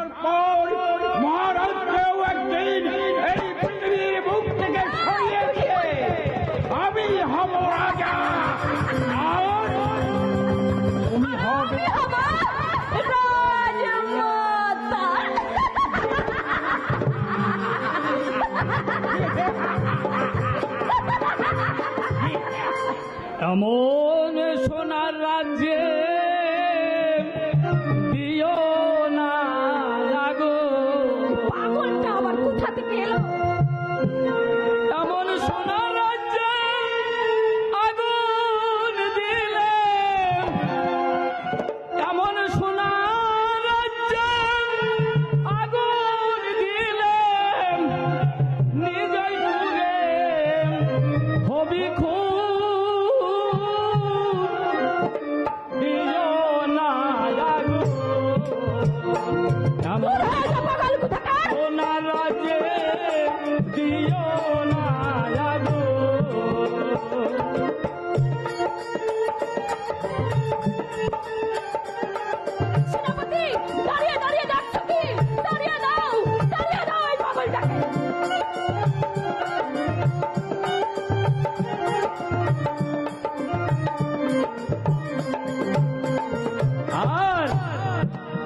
তারপর মহারাজকেও একদিন এই পৃথিবীর বুক থেকে সরিয়ে দিয়ে আমি হব রাজা, আর তুমি হবে এমন সোনার রাজ্যে দিও না লাগো। পাগলটা আবার কোথা থেকে এলো? এমন সোনার রাজ্যে আগুন দিলে, এমন সোনার রাজ্যে আগুন দিলে নিজেই পুড়ে হবি খুব।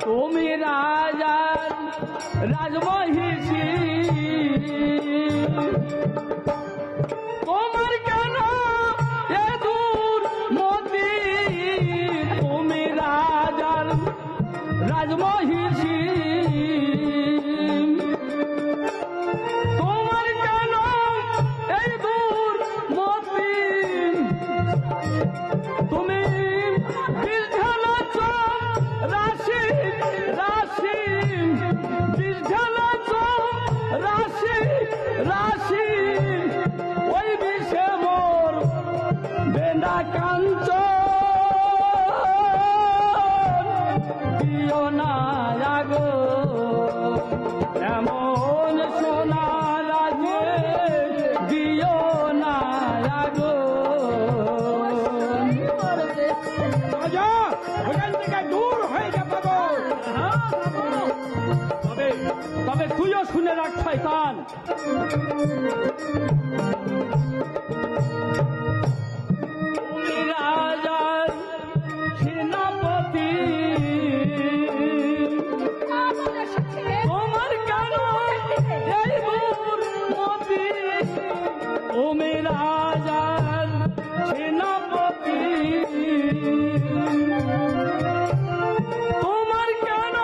তুমি রাজার রাজমহিষী, তোমার কেন এ দূর মতি? তুমি রাজার রাজমহিষী, তোমার কেন এই দূর মতি? তুমি রাশি রাশি রাশি রাশি ওই বিষে মোর বেনা কাঞ্চ দিও না লাগো। এমন সোনা রাজে দিও না লাগো। রাজা ওখান থেকে দূর হয়ে যা পাগল। তবে তুইও শুনে রাখ শয়তান, তুমি রাজার সেনাপতি, তোমার কেন এই দুর্মতি? তুমি রাজার সেনাপতি, তোমার কেন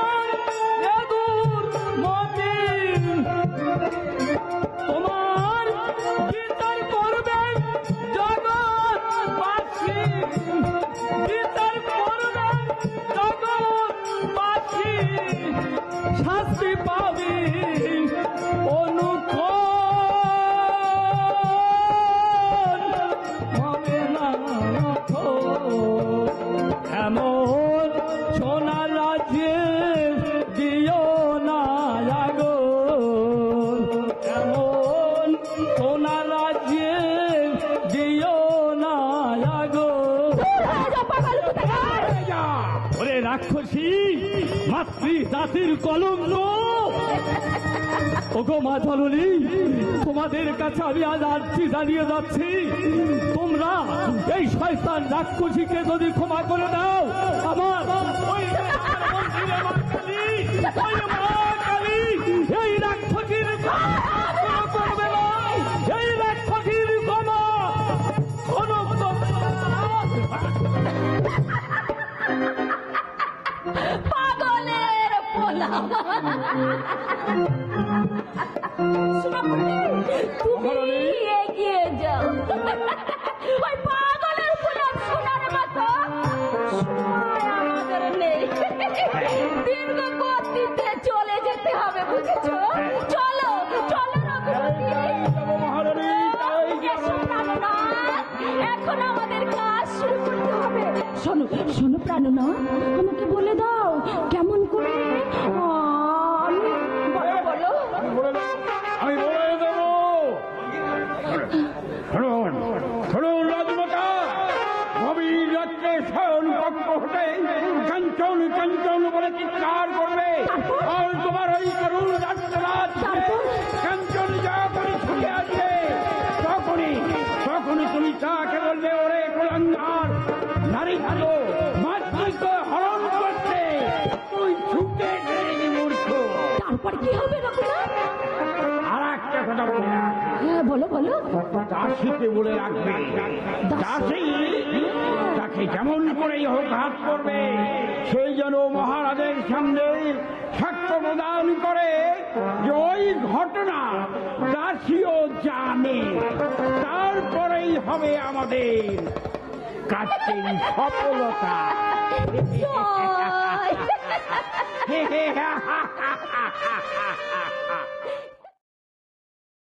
এ দুর্মতি? তোমার বিচার করবে জগৎবাসী, বিচার করবে জগৎবাসী, শাস্তি পাবি অনুক্ষণ হবে না। এমন সোনার রাজ্যে দিও না লাগো। এমন সোনার রাজ্যে দিও না লাগো। ওরে রাক্ষসী, মাতৃ জাতির কলঙ্ক, ওগো মা জননী, তোমাদের কাছে আমি আজ আর্জি জানিয়ে যাচ্ছি, তোমরা এই শয়তান রাক্ষসীকে যদি ক্ষমা করে দাও, আমার ওই মন্দিরে মা কালী, ওই মা কালী এই রাক্ষসীর ক্ষমা করবে না। এই রাক্ষসীর ক্ষমা কোনো পাগলের পোলা। তুমি এগিয়ে যাও, ওই পাগলের পোলা শোনার মতো সময় আমাদের নেই। দীর্ঘ গতিতে চলে যেতে হবে, বুঝেছো? চলো চলো এখন আমাদের কাজ শুরু করতে হবে। শোনো শোনো প্রাণনাথ, আমাকে বলে দাও কেমন করে। বলো বলো। আমি বলে দেবো। শুনুন রাজমাতা, গভীর রাত্রে শয়ন কক্ষ হতে কাঞ্চন কাঞ্চন বলে চিৎকার করবে, আর যখন তোমার ওই করুণ রাষ্ট্ররাজ তারপর? কাঞ্চন জয় করে ছুটে আসবে, তখনই তুমি তাকে বলবে, ওরে কুলাঙ্গার, নারী ভালো মাতৃকে হরণ করছে, তুই ছুটে এসে মূর্খ। তারপর কি হবে রঘুনাথ? আর একটা কথা বলে রাখ, হ্যাঁ বলো বলো। দাসীকে বলে রাখবে, দাসী তাকে যেমন করেই হোক হাত করবে, সেই যেন মহারাজের সামনে সাক্ষ্য প্রদান করে যে ওই ঘটনা দাসীও জানে, তারপরেই হবে আমাদের কাজের সফলতা। জয়!